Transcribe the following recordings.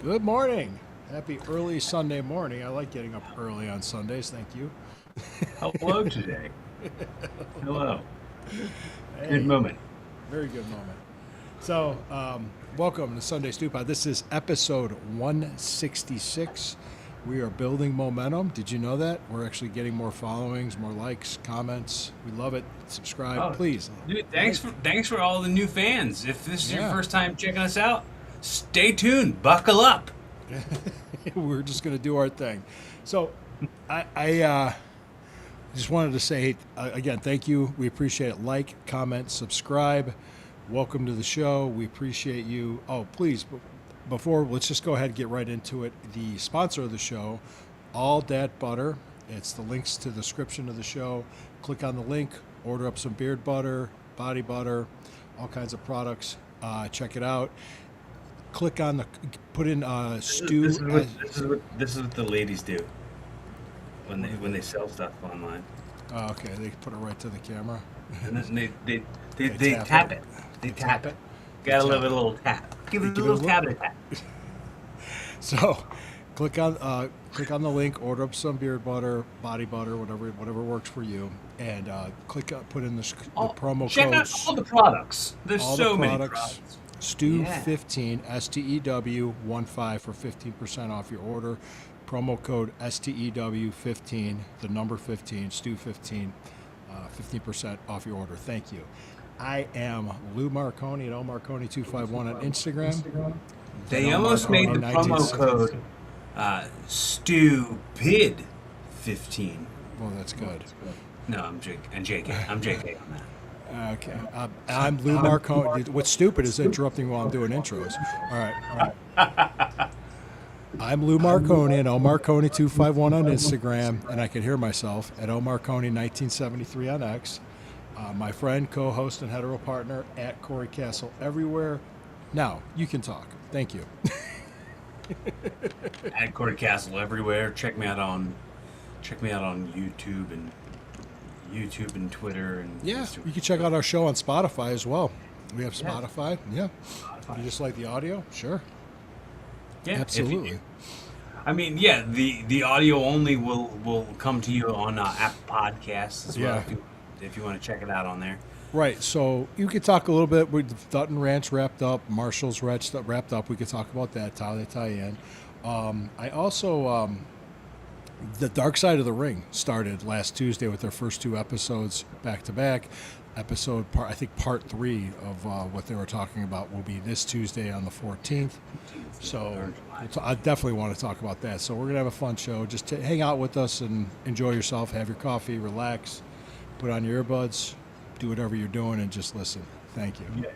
Good morning. Happy early Sunday morning. I like getting up early on Sundays. Thank you. Hello today. Hello. Good Hey, moment. very good moment. So, welcome to Sunday Stew Pod. This is episode 166. We are building momentum. Did you know that? We're actually getting more followings, more likes, comments. We love it. Subscribe, Oh, please. dude, Like. thanks for all the new fans. If this is your Yeah. first time checking us out, stay tuned. Buckle up. We're just going to do our thing. So, I just wanted to say again, thank you. We appreciate it. Like, comment, subscribe. Welcome to the show. We appreciate you. Oh, please, before let's just go ahead and get right into it. The sponsor of the show, All Dat Butter. It's the links to the description of the show. Click on the link, order up some beard butter, body butter, all kinds of products. Check it out. Click on the put in stew. This is what the ladies do when they sell stuff online, Okay, they put it right to the camera. and then they tap tap it. it. They They tap tap it. it. Gotta They give tap it a little tap. Give it a Give it a little little- tap and a tap. So, click on the link, order up some beard butter, body butter, whatever works for you, and put in the promo Check out codes. all the products. There's All so the many products. products. Stew Yeah. 15 STEW15 for 15% off your order. Promo code STEW 15, the number 15, Stew 15, 15% off your order. Thank you. I am Lou Marconi at lmarconi251 on Instagram. They And almost made the promo 1960. code stupid 15. Well, that's good. No, I'm JK. I'm JK on that. Okay. I'm Lou Marconi. What's stupid is interrupting while I'm doing intros. All right. I'm Lou Marconi at lmarconi251 on Instagram, and I can hear myself at lmarconi1973 on X. My friend, co-host, and hetero partner at Corey Castle everywhere. Now, you can talk. Thank you. At Corey Castle everywhere. Check me out on YouTube and Twitter and Yeah, Instagram. you can check out our show on Spotify as well. We have Yeah. Spotify. Yeah. You just like the audio? Sure. Yeah, if you- Absolutely. I mean, yeah, the audio only will come to you on Apple Podcasts as well Yeah. if you want to check it out on there. Right. So you could talk a little bit with Dutton Ranch wrapped up, Marshall's Ranch wrapped up. We could talk about that, how they tie in. I also, the Dark Side of the Ring started last Tuesday with their first two episodes back to back. I think part 3 of what they were talking about will be this Tuesday on the 14th. So I definitely want to talk about that. So we're going to have a fun show. Just hang out with us and enjoy yourself. Have your coffee, relax, put on your earbuds, do whatever you're doing, and just listen. Thank you. Yeah.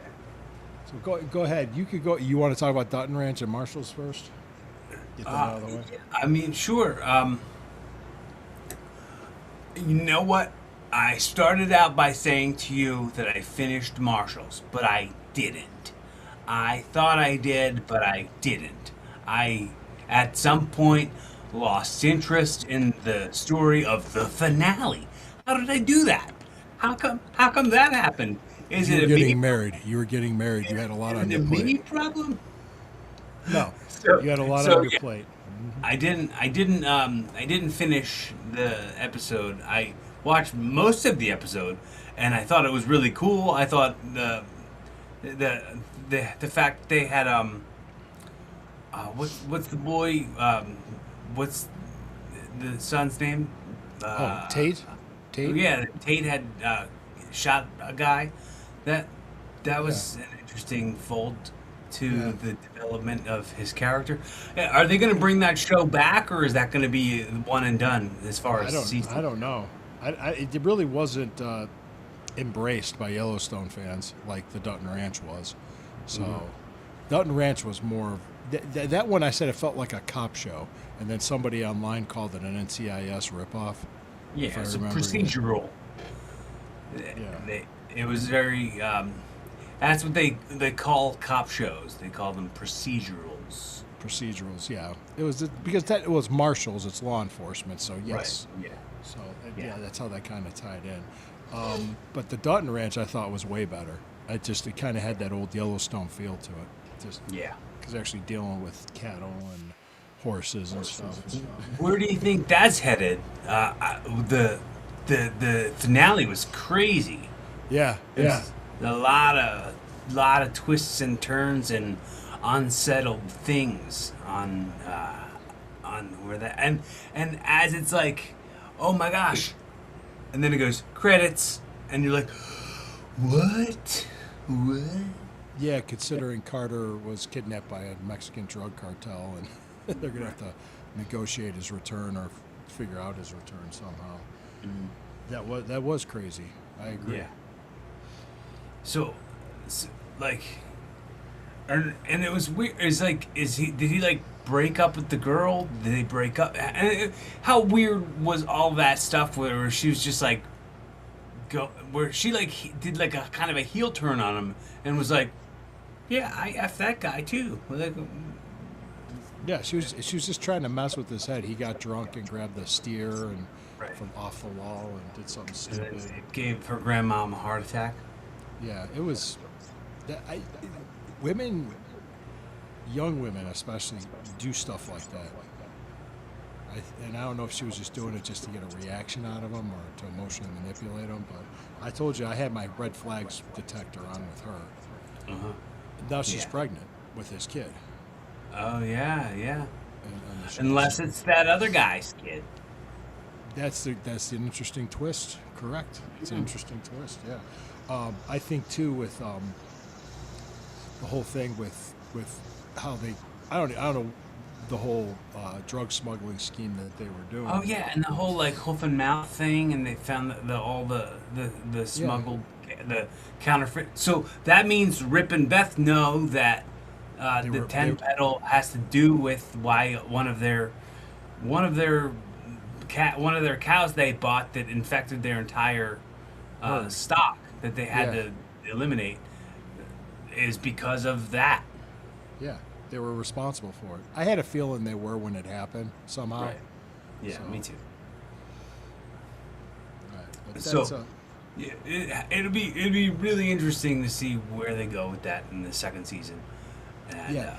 So go ahead. You could go. You want to talk about Dutton Ranch and Marshall's first? Get that out of the way. I mean, sure. You know what? I started out by saying to you that I finished Marshall's, but I didn't. I thought I did, but I didn't. I, at some point, lost interest in the story of the finale. How did I do that? How come that happened? Is You it were a me? getting married. You were getting married. You had a lot Is on it your a me plate. problem? No, So, you had a lot so on your yeah, plate. I didn't finish the episode. I watched most of the episode, and I thought it was really cool. I thought the fact they had what's the boy what's the son's name? Oh, Tate. Yeah, Tate had shot a guy. That was an interesting fold to Yeah. the development of his character. Are they going to bring that show back, or is that going to be one and done as far as season? I don't know. It really wasn't embraced by Yellowstone fans like the Dutton Ranch was. So, Dutton Ranch was more. That one I said it felt like a cop show, and then somebody online called it an NCIS ripoff. Yeah, if I it's a remember procedural. Yeah. It was very. That's what they call cop shows. They call them procedurals. Procedurals, yeah. It was because it was marshals. It's law enforcement. So yes. Right. Yeah. So Yeah. yeah, that's how that kind of tied in. But the Dutton Ranch I thought was way better. It kind of had that old Yellowstone feel to it. Just Yeah. because they're actually dealing with cattle and horses and stuff. Where do you think that's headed? The finale was crazy. Yeah, yeah, There's a lot of twists and turns and unsettled things on where that and as it's like, oh my gosh, and then it goes credits, and you're like, what? yeah. Considering Carter was kidnapped by a Mexican drug cartel, and they're gonna have to negotiate his return or figure out his return somehow. That was crazy. I agree. Yeah. So, like, and it was weird. It's like, did he like break up with the girl? Did they break up? And how weird was all that stuff where she was just like, where she like did like a kind of a heel turn on him and was like, yeah, I F that guy too. Like, Yeah, she was just trying to mess with his head. He got drunk and grabbed the steer and right. from off the wall and did something And then stupid. it gave her grandmom a heart attack. Yeah, it was. Women, young women especially, do stuff like that. And I don't know if she was just doing it just to get a reaction out of them or to emotionally manipulate them. But I told you I had my red flags detector on with her. Uh huh. Now she's Yeah. pregnant with his kid. Oh yeah, yeah. And Unless it's that other guy's kid. that's the interesting twist. Correct. It's an interesting twist. Yeah. I think too with the whole thing with how they I don't know the whole drug smuggling scheme that they were doing. Oh yeah, and the whole like hoof and mouth thing, and they found all the smuggled the counterfeit. So that means Rip and Beth know that the ten pedal has to do with why one of their cows they bought that infected their entire Herd. stock that they had Yeah. to eliminate is because of that. Yeah, they were responsible for it. I had a feeling they were when it happened somehow. Right. Yeah, So- me too. Right. But So- that's, Yeah, it'll be really interesting to see where they go with that in the second season. And, Yeah.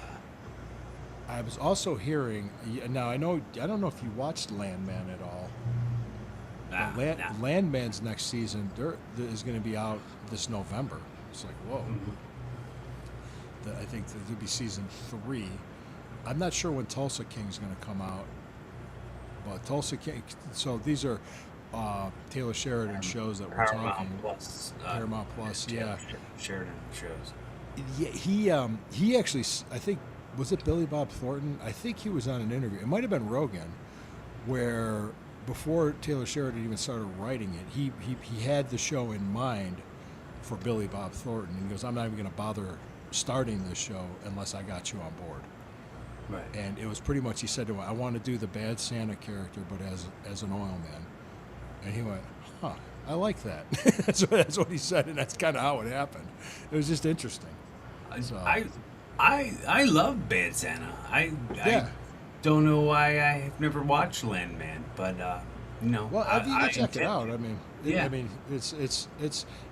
I was also hearing. Now I don't know if you watched Landman at all. nah, nah. Landman's next season is going to be out this November. It's like whoa. I think that there'll be season 3. I'm not sure when Tulsa King's going to come out, but Tulsa King. So these are Taylor Sheridan shows that we're Paramount talking. Plus. Paramount Plus, yeah. Sheridan shows. Yeah, he actually, I think, was it Billy Bob Thornton? I think he was on an interview. It might have been Rogan, where before Taylor Sheridan even started writing it, he had the show in mind for Billy Bob Thornton. And he goes, I'm not even going to bother starting this show unless I got you on board. Right. And it was pretty much, he said to him, I want to do the bad Santa character, but as an oil man. And he went, huh, I like that. that's what he said, and that's kind of how it happened. It was just interesting. So- I love Bad Santa. I don't know why I've never watched Landman, but Well, you can check it intend out. to. I mean, Yeah.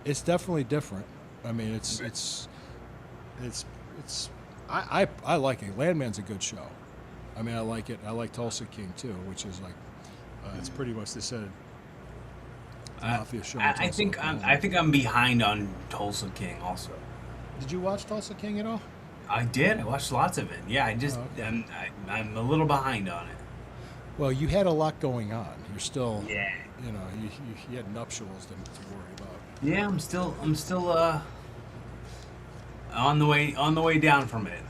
it's definitely different. I mean, I like it. Landman's a good show. I mean, I like it. I like Tulsa King too, which is like it's pretty much they said mafia show. in I Tulsa, think Oklahoma. I think I'm behind on Tulsa King also. Did you watch Tulsa King at all? I did. I watched lots of it. Yeah, I just Oh, okay. I'm a little behind on it. Well, you had a lot going on. You're still, Yeah. you had nuptials to worry about. Yeah, I'm still on the way down from it.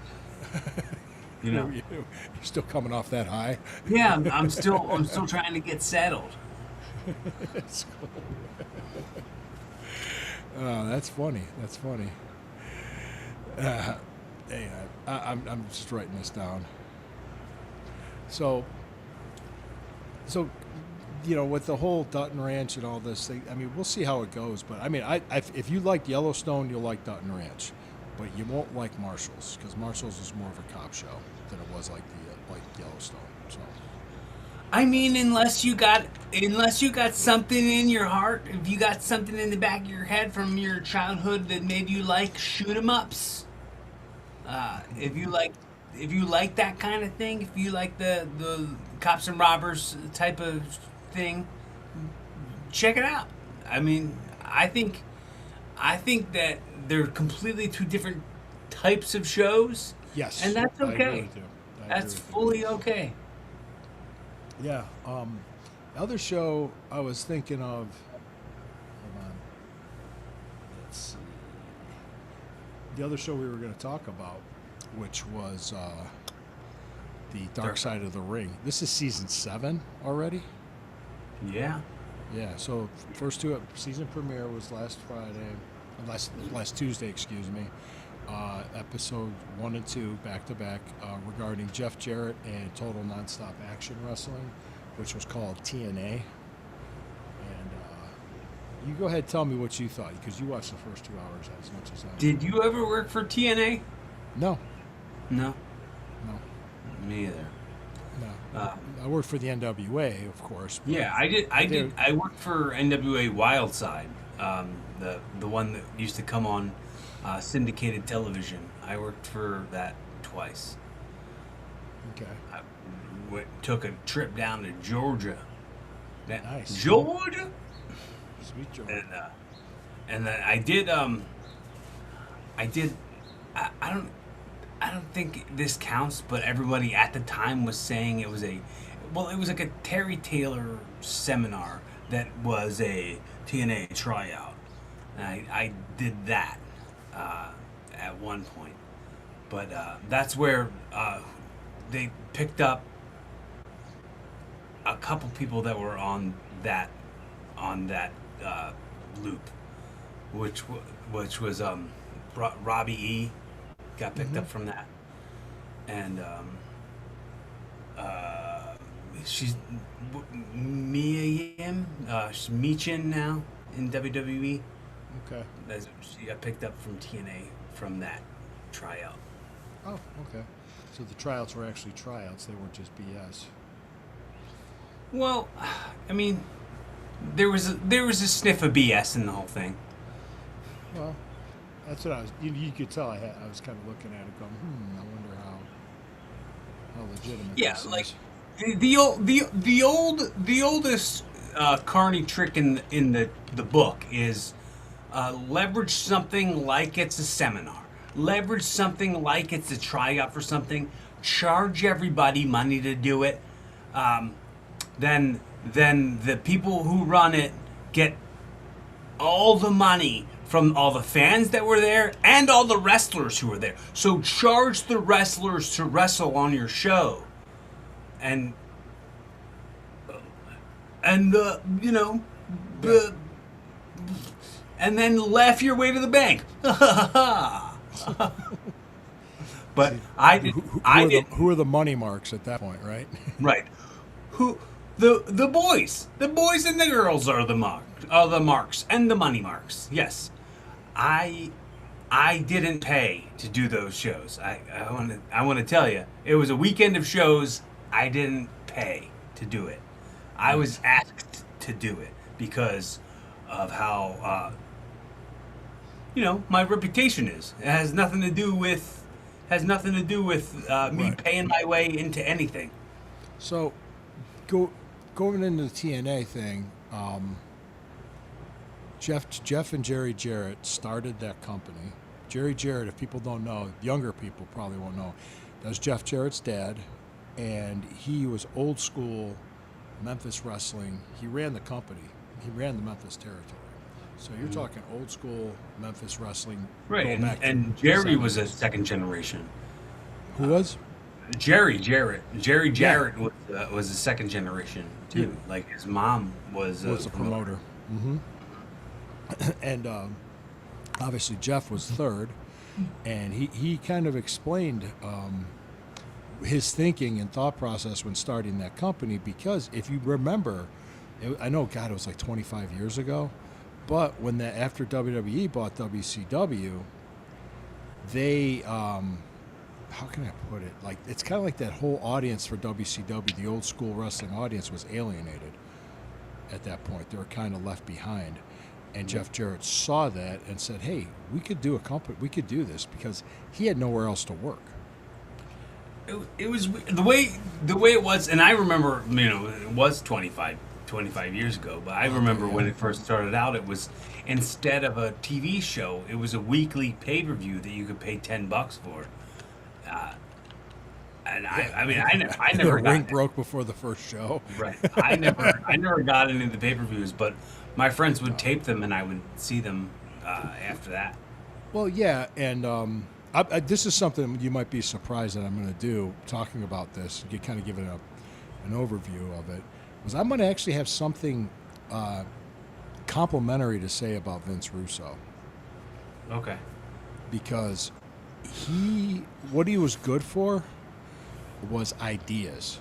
You know. You're still coming off that high. Yeah, I'm still trying to get settled. That's cool. Oh, that's funny. That's funny. Hey, I'm just writing this down. So, with the whole Dutton Ranch and all this thing, I mean, we'll see how it goes. But I mean, if you like Yellowstone, you'll like Dutton Ranch, but you won't like Marshalls because Marshalls is more of a cop show than it was like Yellowstone. So. I mean, unless you got something in your heart, if you got something in the back of your head from your childhood that made you like shoot 'em ups, if you like like that kind of thing, if you like the cops and robbers type of thing, check it out. I mean, I think that they're completely two different types of shows, Yes, and that's I agree okay. with you. I agree That's with you. fully okay. Yeah. The other show I was thinking of. Hold on. Let's see. The other show we were going to talk about, which was the Dark Side of the Ring. This is season 7 already. Yeah. Yeah. So first two season premiere was last Friday, last Tuesday, excuse me. Episode 1 and 2 back to back regarding Jeff Jarrett and Total Nonstop Action Wrestling, which was called TNA. And you go ahead and tell me what you thought, because you watched the first 2 hours as much as I did. Did you ever work for TNA? No, No, no, me either. no. Uh, I worked for the NWA, of course. But Yeah, I did. I they're- did. I worked for NWA Wildside, the one that used to come on syndicated television. I worked for that twice. Okay. I took a trip down to Georgia. Nice. Georgia, Sweet Joe. and then I did. I did. I don't. I don't think this counts, but everybody at the time was saying it was a. Well, it was like a Terry Taylor seminar that was a TNA tryout, and I did that at one point, but that's where they picked up a couple people that were on that loop, which was Robbie E. got picked up from that, and she's Mia Yim. She's Michin now in WWE. Okay. She got picked up from TNA from that tryout. Oh, okay. So the tryouts were actually tryouts. They weren't just BS. Well, I mean, there was a sniff of BS in the whole thing. Well, that's what I was. You could tell I was kind of looking at it, going, I wonder how legitimate. Yeah, this like is. the oldest Carney trick in the book is leverage something like it's a seminar, leverage something like it's a tryout for something, charge everybody money to do it. Then the people who run it get all the money from all the fans that were there and all the wrestlers who were there. So charge the wrestlers to wrestle on your show, and you know, and then laugh your way to the bank. But I did. I did. Who are the money marks at that point, right? Right. Who the boys and the girls are the marks and the money marks. Yes. I didn't pay to do those shows. I want to tell you, it was a weekend of shows. I didn't pay to do it. I was asked to do it because of how my reputation is. It has nothing to do with me Right. paying my way into anything. So, going into the TNA thing, Jeff and Jerry Jarrett started that company. Jerry Jarrett, if people don't know, younger people probably won't know, that was Jeff Jarrett's dad, and he was old school Memphis wrestling. He ran the company. He ran the Memphis territory. So you're talking old school Memphis wrestling. Right, going back to and Jerry the was a 70s. second generation. Who was? Jerry Jarrett was a second generation too. Like his mom was Was the promoter. Hmm. And obviously Jeff was third, and he kind of explained his thinking and thought process when starting that company, because if you remember, I know, God, it was like 25 years ago, but when after WWE bought WCW, they how can I put it? Like, it's kind of like that whole audience for WCW, the old school wrestling audience, was alienated at that point. They were kind of left behind. And Jeff Jarrett saw that and said, hey, we could do a company, we could do this, because he had nowhere else to work. it was the way it was, and I remember, it was 25 years ago, but I remember when it first started out, it was, instead of a TV show, it was a weekly pay-per-view that you could pay $10 for. Uh, and I The never ring got broke before the first show. right. I never got into the pay-per-views, but my friends would tape them, and I would see them after that. Well, yeah, and this is something you might be surprised that I'm going to do, talking about this, kind of giving an overview of it, was I'm going to actually have something complimentary to say about Vince Russo, Okay. because what he was good for was ideas.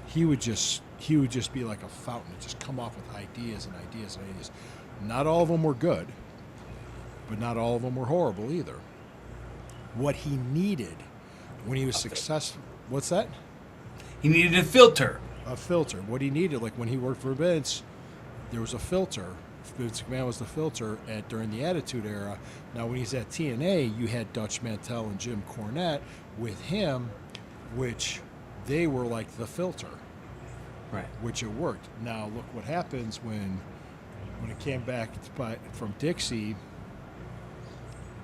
He would just be like a fountain, just come off with ideas and ideas and ideas. Not all of them were good, but not all of them were horrible either. What he needed when he was successful, what's that? He needed a filter. A filter. What he needed, like when he worked for Vince, there was a filter. Vince McMahon was the filter during the Attitude Era. Now, when he's at TNA, you had Dutch Mantel and Jim Cornette with him, which they were like the filter, Right. which it worked. Now, look what happens when it came back from Dixie,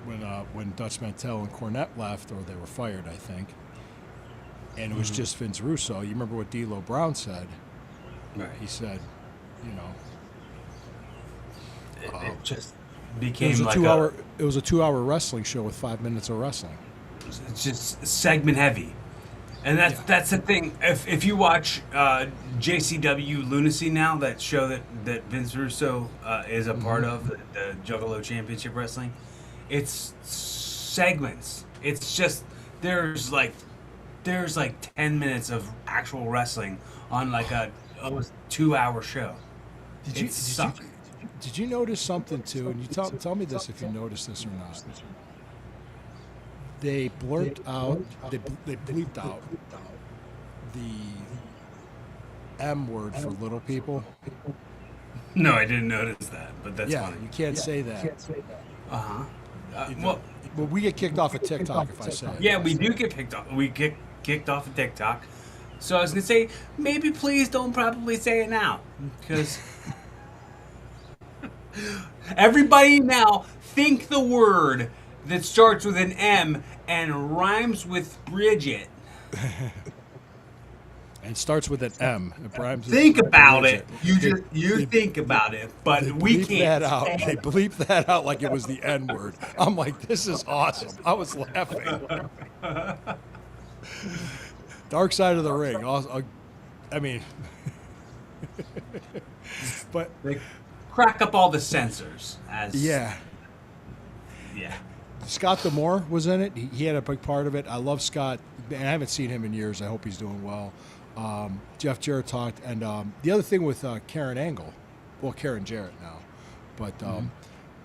when Dutch Mantel and Cornette left, or they were fired, I think, and it was just Vince Russo. You remember what D'Lo Brown said? Right. He said, It just it became was a like 2 hour. It was a 2 hour wrestling show with 5 minutes of wrestling. it's just segment heavy, and that's the thing. If you watch JCW Lunacy now, that show that Vince Russo is a part of, the Juggalo Championship Wrestling, it's segments. It's just there's like 10 minutes of actual wrestling on like a almost 2 hour show. Did you It sucked. did you notice something too? And you tell me this if you noticed this or not. They blurted out. They bleeped out the M word for little people. No, I didn't notice that, but that's Yeah, funny. you can't say that. Uh-huh. Well, we get kicked off of TikTok if I say it. Yeah, we do get kicked off. We get kicked off of TikTok. So I was gonna say, maybe please don't probably say it now, because everybody now think the word that starts with an M and rhymes with Bridget. And starts with an M. It rhymes with Think about Bridget. it. You think about it, but we Bleep can't. that out. They bleep that out like it was the N word. I'm like, this is awesome. I was laughing. Dark Side of the Ring. I mean, but They crack up all the censors. yeah, Yeah. Scott D'Amore was in it. He had a big part of it. I love Scott. I haven't seen him in years. I hope he's doing well. Jeff Jarrett talked, and the other thing with Karen Angle, well, Karen Jarrett now, but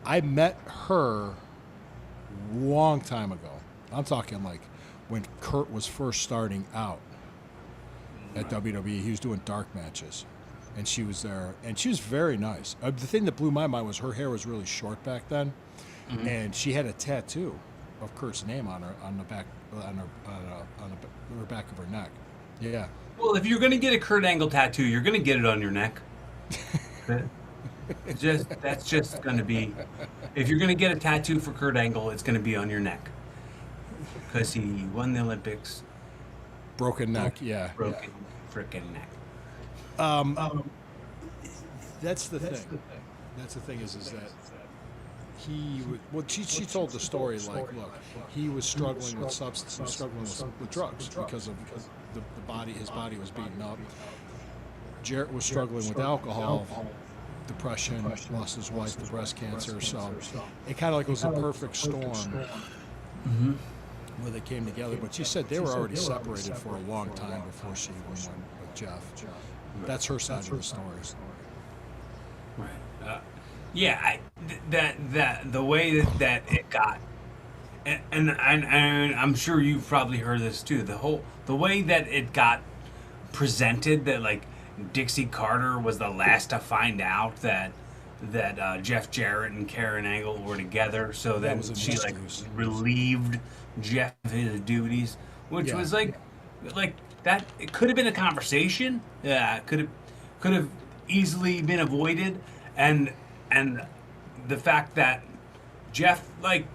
I met her long time ago. I'm talking like when Kurt was first starting out at WWE. He was doing dark matches, and she was there, and she was very nice. The thing that blew my mind was her hair was really short back then, and she had a tattoo of Kurt's name on the back on her back of her neck. Yeah. Well, if you're gonna get a Kurt Angle tattoo, you're gonna get it on your neck. That's just gonna be. If you're gonna get a tattoo for Kurt Angle, it's gonna be on your neck, because he won the Olympics. Broken neck, yeah. Broken frickin' neck. That's the thing. That's the thing is that she told the story like, look, he was struggling with substance, struggling with drugs because of the body. His body was beaten up. Jarrett was struggling with alcohol, depression, lost his wife to breast cancer. So it kind of like was a perfect storm where they came together. But she said they were already separated for a long time before she even went with Jeff. That's her side of the story. Right. Yeah. The way that it got, and I'm sure you've probably heard this too. The way that it got presented, that like Dixie Carter was the last to find out that Jeff Jarrett and Karen Angle were together, so That then was a she like misuse. relieved Jeff of his duties, which Yeah. was like like that. It could have been a conversation. Yeah, could have easily been avoided, and and the fact that Jeff like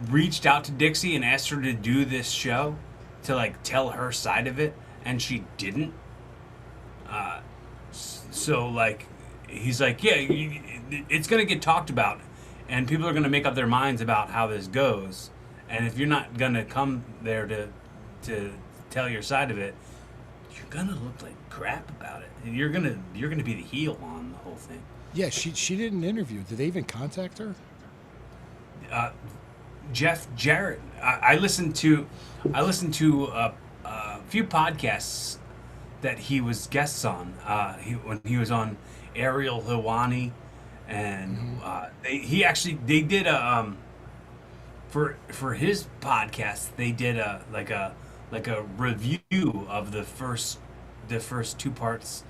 reached out to Dixie and asked her to do this show to like tell her side of it, and she didn't. So like he's like, yeah, it's gonna get talked about, and people are gonna make up their minds about how this goes. And if you're not gonna come there to tell your side of it, you're gonna look like crap about it. And you're gonna be the heel on the whole thing. Yeah, she did an interview. Did they even contact her? Jeff Jarrett. I listened to a few podcasts that he was guests on. When he was on Ariel Helwani, and they did a for his podcast they did a review of the first two parts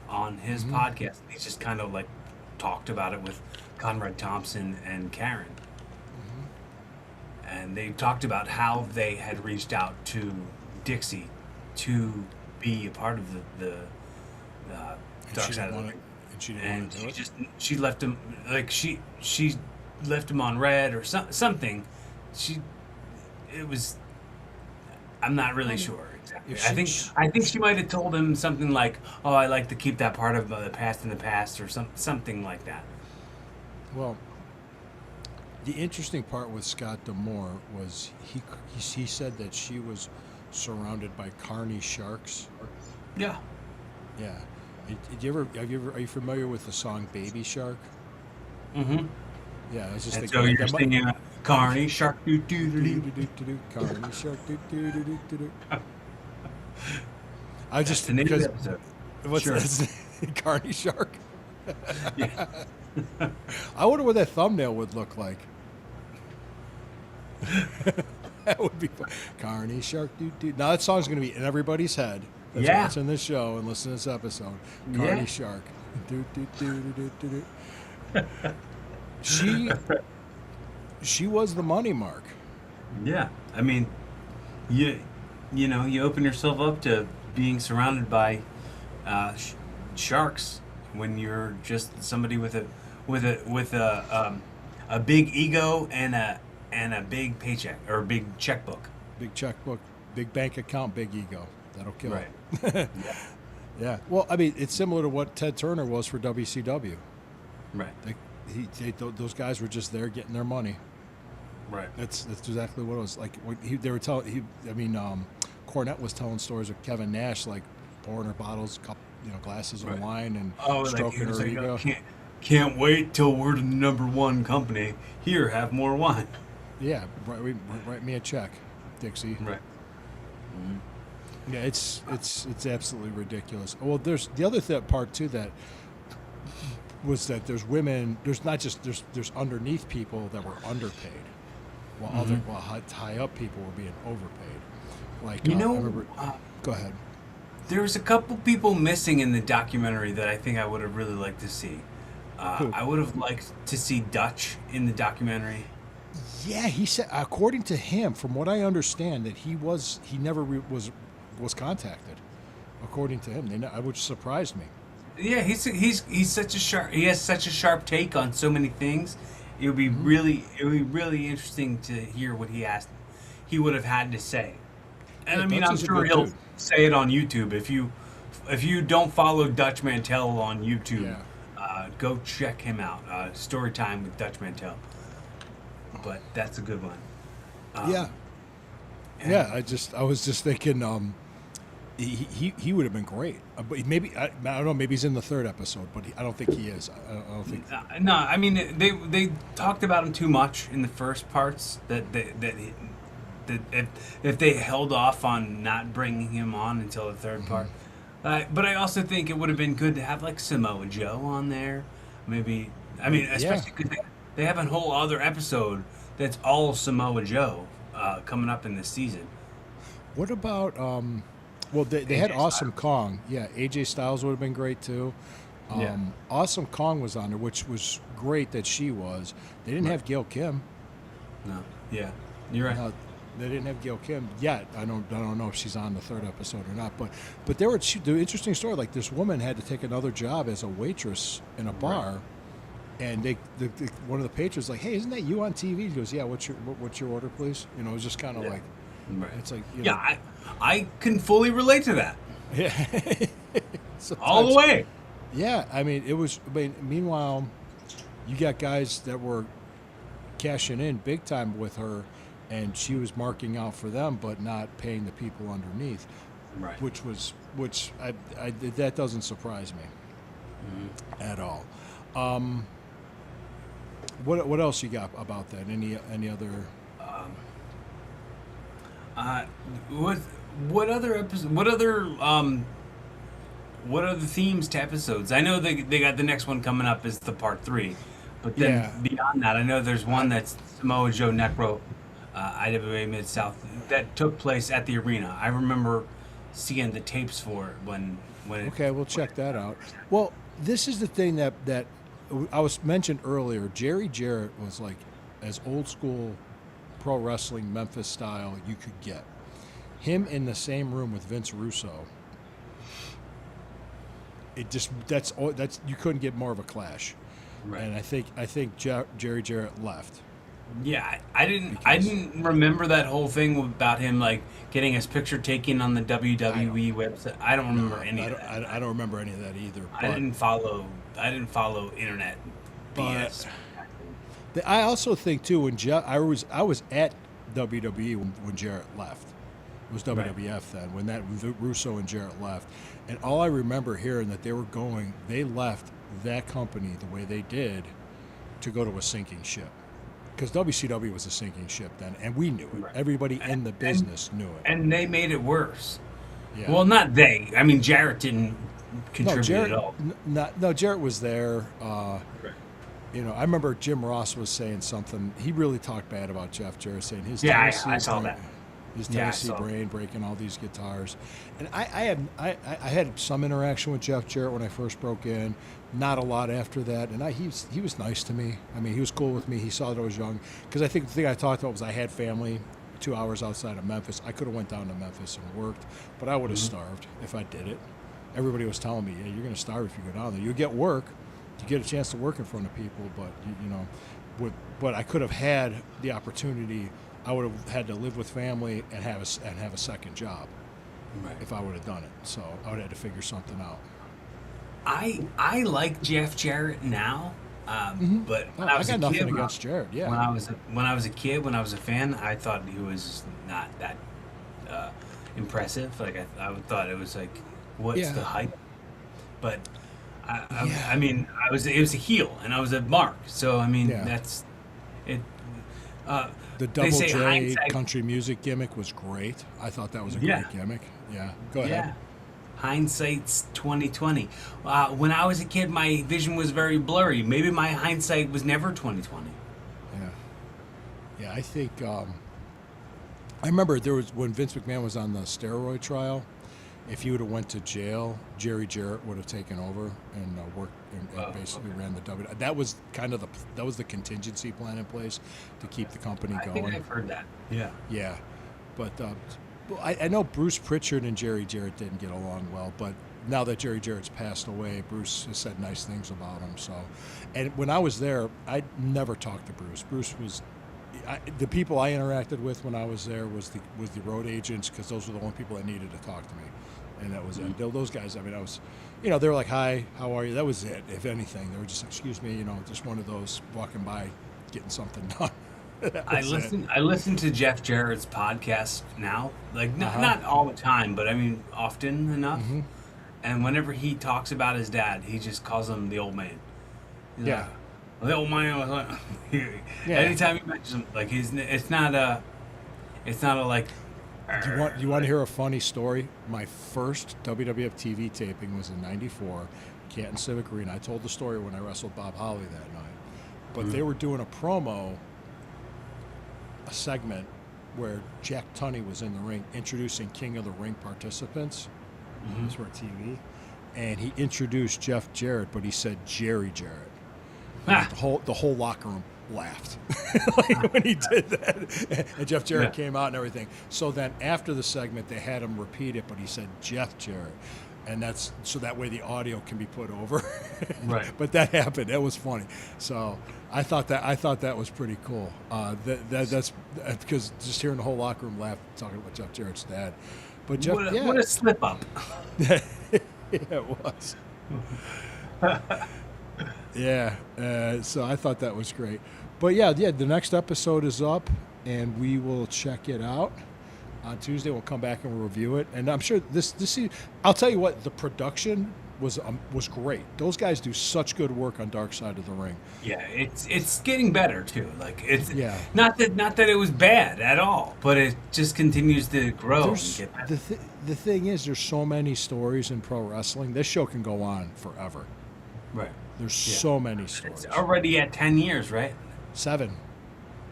on his podcast. He just kind of like talked about it with Conrad Thompson and Karen, and they talked about how they had reached out to Dixie to be a part of the Dark Side of the Ring, And she didn't and want to do it. she left him like she left him on red or something. She it was I'm not really sure exactly. If I think she might have told him something like, "Oh, I like to keep that part of the past in the past," or something like that. Well, the interesting part with Scott D'Amore was he said that she was surrounded by carny sharks. Yeah. Yeah. Are you familiar with the song Baby Shark? Mm-hmm. Yeah, I was just And thinking so you're that might- singing Carney Shark doo doo doo doo. Do-do-do-do-do, Carny Shark. Do-do-do-do-do. I That's just the name of because the episode. what's Sure. that? Carny Shark. Yeah. I wonder what that thumbnail would look like. That would be fun. Carny Shark. Do. Now that song's going to be in everybody's head. That's Yeah. watching this show and listening to this episode. Carny Yeah. Shark. Do, do, do, do, do, do. She was the money mark. Yeah. I mean, you open yourself up to being surrounded by sharks when you're just somebody with a big ego and a big paycheck or a big checkbook. Big checkbook, big bank account, big ego. That'll kill Right. it. Yeah. Well, I mean, it's similar to what Ted Turner was for WCW. Right. Those guys were just there getting their money. Right. That's exactly what it was like. They were telling. Cornette was telling stories of Kevin Nash, like pouring her bottles, glasses of Right. wine, and Oh, like, stroking he was her like, ego. can't wait till we're the number one company. Here, have more wine. Yeah, write me a check, Dixie. Right. Yeah, it's absolutely ridiculous. Well, there's the other part too that was that there's women. There's not just there's underneath people that were underpaid, while high up people were being overpaid. Like I remember, go ahead. There's a couple people missing in the documentary that I think I would have really liked to see. Who? I would have liked to see Dutch in the documentary. Yeah, he said, according to him, from what I understand, that he never was contacted. According to him, which surprised me. Yeah, he's such a sharp. He has such a sharp take on so many things. It would be really interesting to hear what he would have had to say. And Yeah, I mean, Dutch I'm is a sure good he'll dude. say it on YouTube. If you don't follow Dutch Mantel on YouTube, go check him out. Story time with Dutch Mantel. But that's a good one. Yeah. Yeah, I was just thinking, he would have been great. But maybe I don't know. Maybe he's in the third episode, but I don't think he is. I don't think. No, I mean they talked about him too much in the first parts. That if they held off on not bringing him on until the third part. But I also think it would have been good to have like Samoa Joe on there. Maybe I mean especially because they have a whole other episode that's all Samoa Joe coming up in this season. What about Well, they had AJ Awesome Kong. Yeah, AJ Styles would have been great too. Yeah. Awesome Kong was on there, which was great that she was. They didn't have Gail Kim. No, yeah, you're right. They didn't have Gail Kim yet. I don't know if she's on the third episode or not. But the interesting story. Like this woman had to take another job as a waitress in a bar, and one of the patrons like, hey, isn't that you on TV? He goes, yeah. What's your order, please? You know, it was just kind of like, Right. it's like, you Yeah, know, I can fully relate to that. yeah, All the sometimes- way. Yeah, I mean, it was. I mean, meanwhile, you got guys that were cashing in big time with her, and she was marking out for them, but not paying the people underneath, Right. which that doesn't surprise me at all. What else you got about that? Any other? What other episode? What other themes to episodes? I know they got the next one coming up is the part 3, but then Yeah. beyond that, I know there's one that's Samoa Joe Necro, IWA Mid South that took place at the arena. I remember seeing the tapes for it when it. Okay, we'll check that out. Well, this is the thing that I was mentioned earlier. Jerry Jarrett was like as old school pro wrestling Memphis style you could get. Him in the same room with Vince Russo. It just that's you couldn't get more of a clash. Right. And I think Jerry Jarrett left. Yeah, I didn't remember that whole thing about him like getting his picture taken on the WWE website. I don't remember any of that. I don't remember any of that either. I didn't follow internet BS. I also think too when I was at WWE when Jarrett left. It was WWF then when that Russo and Jarrett left, and all I remember hearing that they left that company the way they did to go to a sinking ship because WCW was a sinking ship then, and we knew it. Right. Everybody in the business knew it. And they made it worse. Yeah. Well, not they. I mean, Jarrett didn't contribute Jarrett, at all. Jarrett was there. You know, I remember Jim Ross was saying something. He really talked bad about Jeff Jarrett, saying his I saw that. His Yeah, I Tennessee saw brain breaking all these guitars, and I had some interaction with Jeff Jarrett when I first broke in. Not a lot after that, and he was nice to me. I mean, he was cool with me. He saw that I was young because I think the thing I talked about was I had family 2 hours outside of Memphis. I could have went down to Memphis and worked, but I would have starved if I did it. Everybody was telling me, "Yeah, you're going to starve if you go down there. You get work, you get a chance to work in front of people, but you know, but I could have had the opportunity." I would have had to live with family and have a second job if I would have done it. So I would have had to figure something out. I like Jeff Jarrett now, but when Oh, I was got a nothing kid, against Jarrett. Yeah, when I was a kid, when I was a fan, I thought he was not that impressive. Like I thought it was like, what's Yeah. the hype? But I mean, it was a heel and I was a mark. So I mean, Yeah. that's it. the They Double say J hindsight- country music gimmick was great. I thought that was a Yeah. great gimmick. Yeah, go ahead. Yeah. Hindsight's 2020. When I was a kid, my vision was very blurry. Maybe my hindsight was never 2020. Yeah, I think I remember there was when Vince McMahon was on the steroid trial. If he would have went to jail, Jerry Jarrett would have taken over and worked and basically ran the W. That was kind of the contingency plan in place to keep the company I going. think I've heard that. Yeah. Yeah, but I know Bruce Pritchard and Jerry Jarrett didn't get along well, but now that Jerry Jarrett's passed away, Bruce has said nice things about him. So, and when I was there, I never talked to Bruce. Bruce was the people I interacted with when I was there was the road agents because those were the only people that needed to talk to me, and that was it. Those guys, I mean, I was, they were like, "Hi, how are you?" That was it. If anything, they were just, "Excuse me," just one of those walking by, getting something done. I listen to Jeff Jarrett's podcast now, like not all the time, but I mean often enough. And whenever he talks about his dad, he just calls him the old man. He's Yeah. like, the old man was like, anytime he mentions him, like it's not a like. Do you want to hear a funny story? My first WWF TV taping was in '94, Canton Civic Arena. I told the story when I wrestled Bob Holly that night, but they were doing a segment where Jack Tunney was in the ring introducing King of the Ring participants. These were TV, and he introduced Jeff Jarrett, but he said Jerry Jarrett. And the whole locker room laughed like when he did that. And Jeff Jarrett Yeah. came out and everything. So then after the segment, they had him repeat it, but he said Jeff Jarrett. And that's so that way the audio can be put over. Right. But that happened. That was funny. So I thought that was pretty cool. That's because just hearing the whole locker room laugh talking about Jeff Jarrett's dad. But Jeff, What a slip up. yeah, it was. Yeah, so I thought that was great. But yeah, the next episode is up, and we will check it out on Tuesday. We'll come back and we'll review it, and I'm sure this. I'll tell you what, the production was great. Those guys do such good work on Dark Side of the Ring. Yeah, it's getting better too. Like it's Yeah. not that it was bad at all, but it just continues to grow and There's, get better. the thing is, there's so many stories in pro wrestling. This show can go on forever. Right. There's so many stories. It's already at 10 years, right? 7.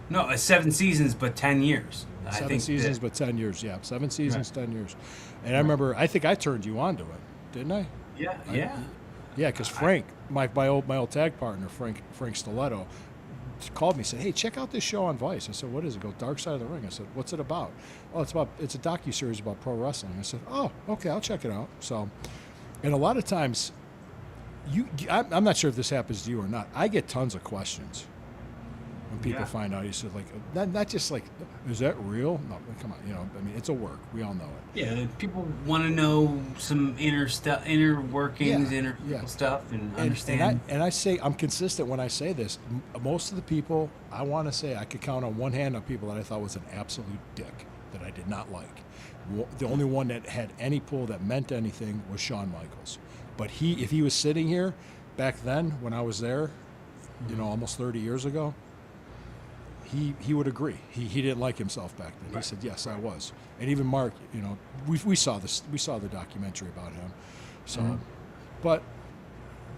No, 7 seasons, but 10 years. I 7 think seasons, that- but 10 years. Yeah, 7 seasons, 10 years. And I remember, I think I turned you on to it, didn't I? yeah. Yeah, because Frank, my old tag partner, Frank Stiletto, called me and said, "Hey, check out this show on Vice." I said, "What is it?" Go Dark Side of the Ring. I said, "What's it about?" "Oh, it's a docuseries about pro wrestling." I said, "Oh, okay, I'll check it out." So, and a lot of times, I'm not sure if this happens to you or not. I get tons of questions when people Yeah. find out. You said like, not just like, "Is that real?" No, come on, I mean, it's a work. We all know it. Yeah, people want to know some inner workings, Yeah, inner yeah. stuff, and understand. And I say, I'm consistent when I say this. Most of the people, I want to say, I could count on one hand on people that I thought was an absolute dick, that I did not like. The only one that had any pull that meant anything was Shawn Michaels. But if he was sitting here back then when I was there, almost 30 years ago, he would agree. He didn't like himself back then. He said, "Yes, I was." And even Mark, we saw this. We saw the documentary about him. So, but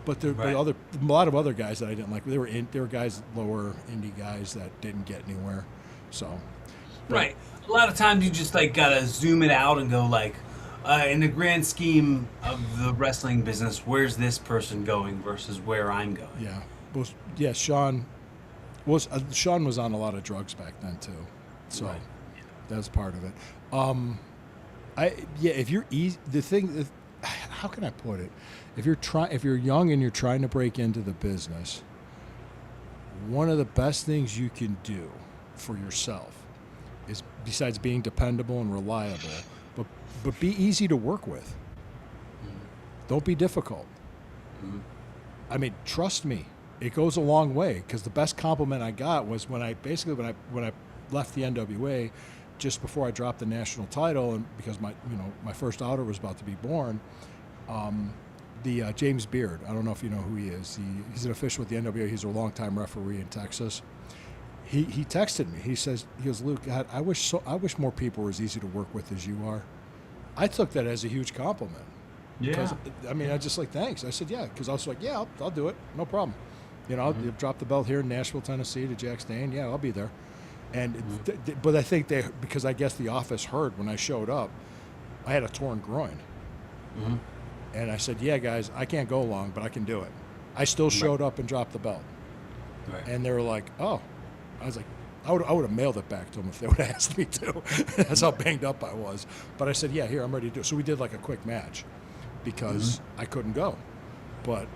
a lot of other guys that I didn't like. There were guys, lower indie guys that didn't get anywhere. So, Right. A lot of times you just like gotta zoom it out and go like, in the grand scheme of the wrestling business, where's this person going versus where I'm going? yeah, Sean was on a lot of drugs back then too. So Right. that's part of it. If you're how can I put it? If you're young and you're trying to break into the business, one of the best things you can do for yourself is, besides being dependable and reliable, but be easy to work with. Don't be difficult. I mean, trust me, it goes a long way. Because the best compliment I got was when I left the NWA, just before I dropped the national title, and because my first daughter was about to be born. James Beard, I don't know if you know who he is. He's an official with the NWA. He's a longtime referee in Texas. He texted me. He goes, "Luke, God, I wish more people were as easy to work with as you are." I took that as a huge compliment. Yeah. I mean, I just like, thanks. I said, yeah, because I was like, yeah, I'll do it, no problem. I'll drop the belt here in Nashville, Tennessee to Jack Stain. Yeah, I'll be there. And but I think because I guess the office heard when I showed up, I had a torn groin. And I said, yeah, guys, I can't go long, but I can do it. I still showed up and dropped the belt. Right. And they were like, oh. I was like, I would have mailed it back to them if they would have asked me to. That's how banged up I was. But I said, yeah, here, I'm ready to do it. So we did like a quick match because I couldn't go. But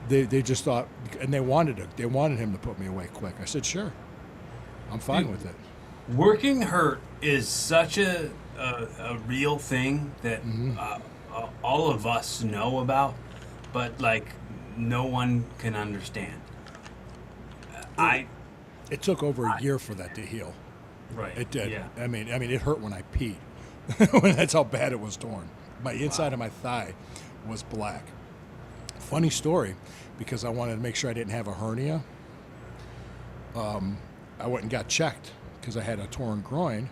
they just thought, and they wanted him to put me away quick. I said, sure, I'm fine with it. Working hurt is such a real thing that all of us know about, but like no one can understand. It took over a year for that to heal. Right. It did. Yeah. I mean, it hurt when I peed. That's how bad it was torn. My inside of my thigh was black. Funny story, because I wanted to make sure I didn't have a hernia. I went and got checked because I had a torn groin,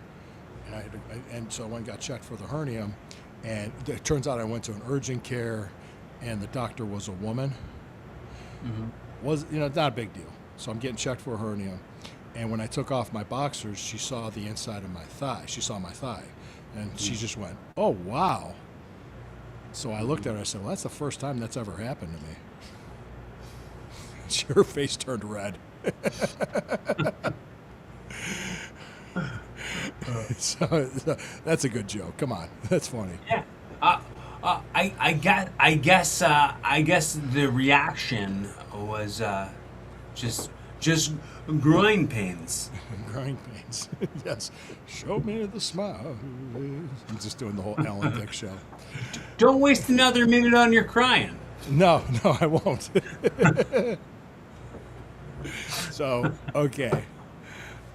and so I went and got checked for the hernia. And it turns out I went to an urgent care, and the doctor was a woman. Was not a big deal. So I'm getting checked for a hernia. And when I took off my boxers, she saw the inside of my thigh. She saw my thigh. And she just went, "Oh, wow." So I looked at her. I said, "Well, that's the first time that's ever happened to me." Her face turned red. So that's a good joke. Come on, that's funny. Yeah. I guess the reaction was just groin pains. Growing pains. Yes. Show me the smile. I'm just doing the whole Alan Dick show. Don't waste another minute on your crying. No, no, I won't. So, okay.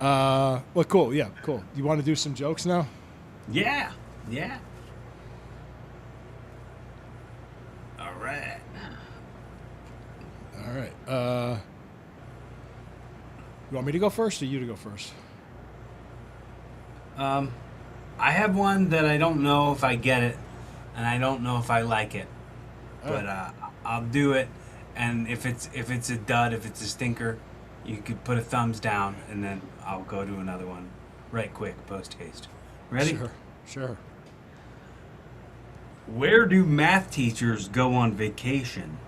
Well, cool. Yeah, cool. You want to do some jokes now? Yeah, yeah. All right. All right. You want me to go first or you to go first? I have one that I don't know if I get it, and I don't know if I like it, but I'll do it. And if it's a dud, if it's a stinker, you could put a thumbs down, and then I'll go to another one, right quick, post haste. Ready? Sure, sure. Where do math teachers go on vacation?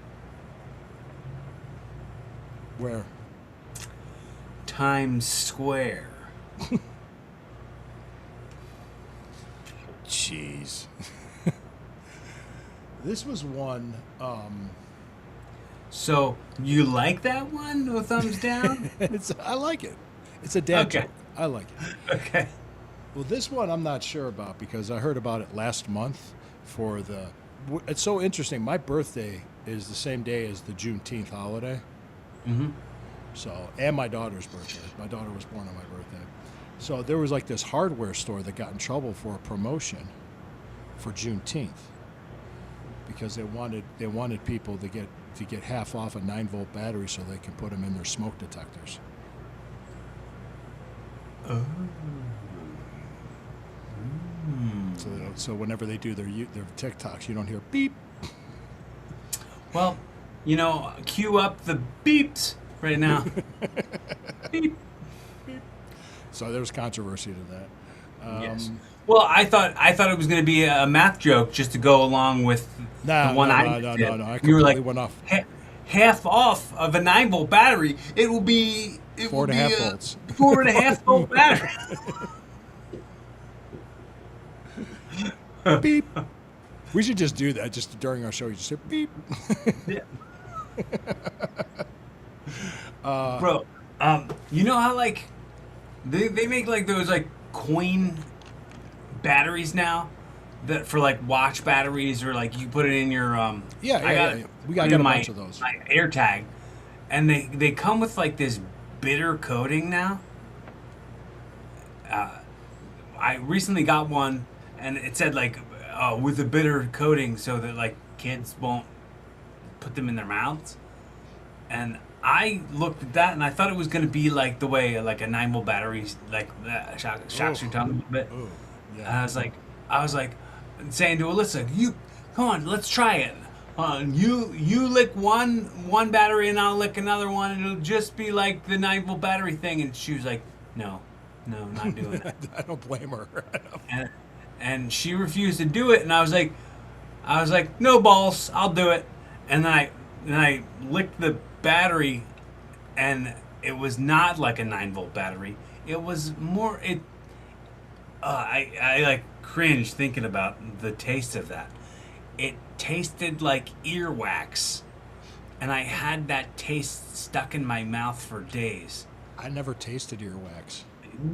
Where? Times Square. Jeez. This was one. So you like that one? No thumbs down. I like it. It's a dad Okay. joke. I like it. Okay. Well, this one I'm not sure about because I heard about it last month for the. It's so interesting. My birthday is the same day as the Juneteenth holiday. Mm-hmm. So, and my daughter's birthday. My daughter was born on my birthday. So there was like this hardware store that got in trouble for a promotion for Juneteenth because they wanted people to get half off a 9-volt battery so they can put them in their smoke detectors. Oh. So whenever they do their TikToks, you don't hear beep. Well, cue up the beeps right now. Beep. So there's controversy to that. Yes. Well, I thought it was going to be a math joke just to go along with No, the one no, I no, did. no, no. I You were like, completely went off. Half off of a 9-volt battery. It will be 4.5 volts. 4.5 volt battery. Beep. We should just do that just during our show. You just say beep. Yeah. Bro, you know how like they make like those like coin batteries now that for like watch batteries or like you put it in your Yeah. We got in a my, bunch of those. my AirTag, and they come with like this bitter coating now. I recently got one, and it said like with a bitter coating so that like kids won't put them in their mouths. And I looked at that and I thought it was going to be like the way like a 9-volt battery like shocks your tongue a little bit. Oh, And yeah. I was like saying to Alyssa, "You come on, let's try it. You lick one battery and I'll lick another one, and it'll just be like the 9-volt battery thing." And she was like, "No, not doing that." I don't blame her. and she refused to do it, and I was like, "No balls, I'll do it." And then I licked the battery, and it was not like a 9-volt battery. It was more it. I like cringe thinking about the taste of that. It tasted like earwax, and I had that taste stuck in my mouth for days. I never tasted earwax.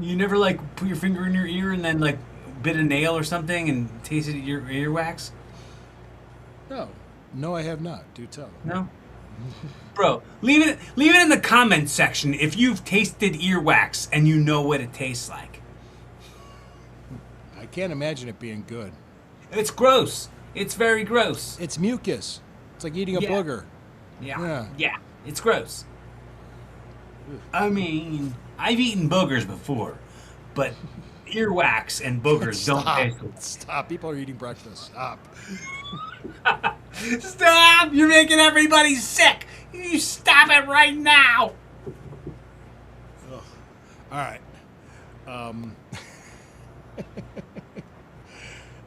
You never like put your finger in your ear and then like bit a nail or something and tasted your earwax? No, I have not. Do tell. No. Bro, leave it in the comments section if you've tasted earwax and you know what it tastes like. I can't imagine it being good. It's gross. It's very gross. It's mucus. It's like eating a Yeah. booger. Yeah. Yeah. It's gross. I mean, I've eaten boogers before, but earwax and boogers don't taste good. Stop. People are eating breakfast. Stop. Stop! You're making everybody sick! You stop it right now! All right.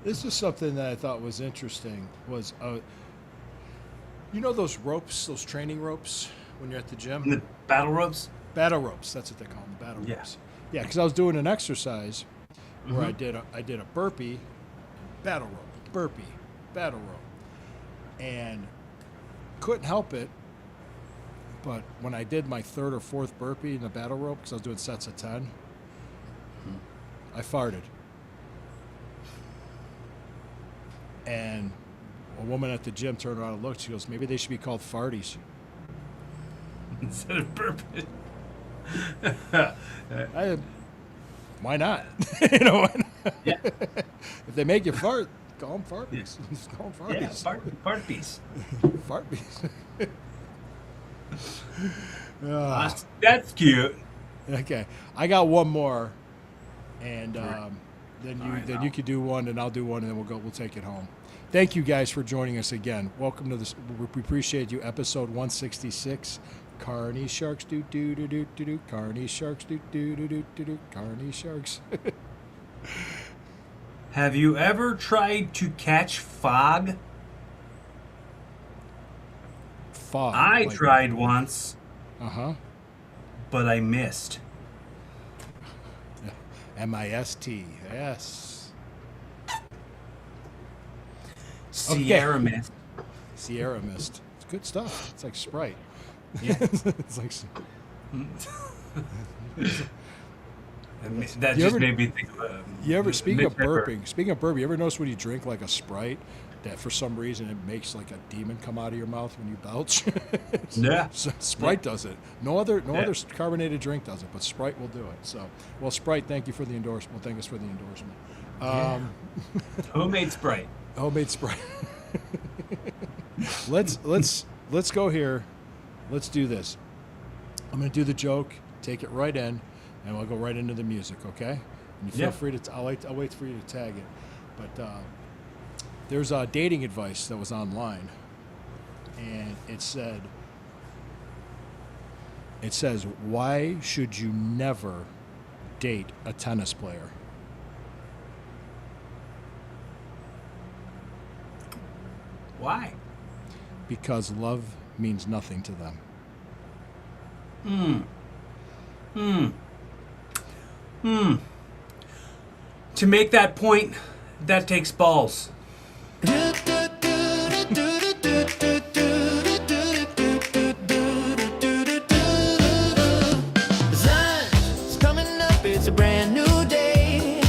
This is something that I thought was interesting. Was you know those ropes, those training ropes when you're at the In gym? the battle ropes? Battle ropes. That's what they call them. The battle Yeah. ropes. Yeah, because I was doing an exercise where Mhm. I did a burpee, battle rope, burpee, battle rope, and couldn't help it. But when I did my third or fourth burpee in the battle rope, because I was doing sets of 10, I farted. And a woman at the gym turned around and looked. She goes, maybe they should be called farties. Instead of burping. Why not? You know, why not? Yeah. If they make you fart, call them farties. Just call them Yeah, farties. fart piece. Farties. That's cute. Okay, I got one more, and then All right, then now. you could do one, and I'll do one, and then we'll take it home. Thank you guys for joining us again. Welcome to this. We appreciate you. Episode 166. Carney Sharks do do do do do do. Carney Sharks do do do do do do. Carney Sharks. Have you ever tried to catch fog? Fog. I tried once, Uh-huh. but I missed. MIST. Yes. Sierra mist. Sierra Mist. It's good stuff. It's like Sprite. Yeah. It's like. That You just ever- made me think of You ever speaking of Mid-Pepper. burping? Speaking of burping, you ever notice when you drink like a Sprite that for some reason it makes like a demon come out of your mouth when you belch? Yeah. So Sprite does it. No other Yeah. carbonated drink does it, but Sprite will do it. So, well, Sprite, thank you for the endorsement. Well, thank us for the endorsement. Homemade Sprite. Homemade Sprite. let's go here. Let's do this. I'm gonna do the joke. Take it right in, and we'll go right into the music. Okay? And you feel Yeah. free to. I'll wait for you to tag it. But there's dating advice that was online, and it says, why should you never date a tennis player? Why? Because love means nothing to them. To make that point, that takes balls. Sun's coming up, it's a brand new day.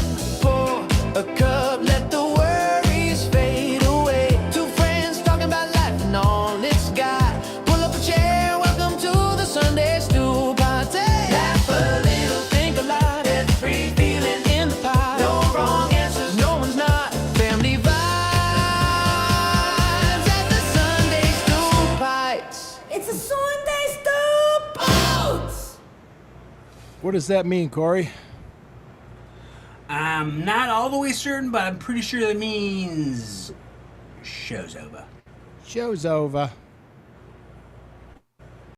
Pour a cup, let the worries fade away. Two friends talking about life and all it's got. Pull up a chair, welcome to the Sunday stew party. Laugh a little, think a lot, every feeling in the pot. No wrong answers, no one's not. Family vibes at the Sunday stew pipes. It's a Sunday stew pipes. What does that mean, Corey? I'm not all the way certain, but I'm pretty sure that means show's over. Show's over.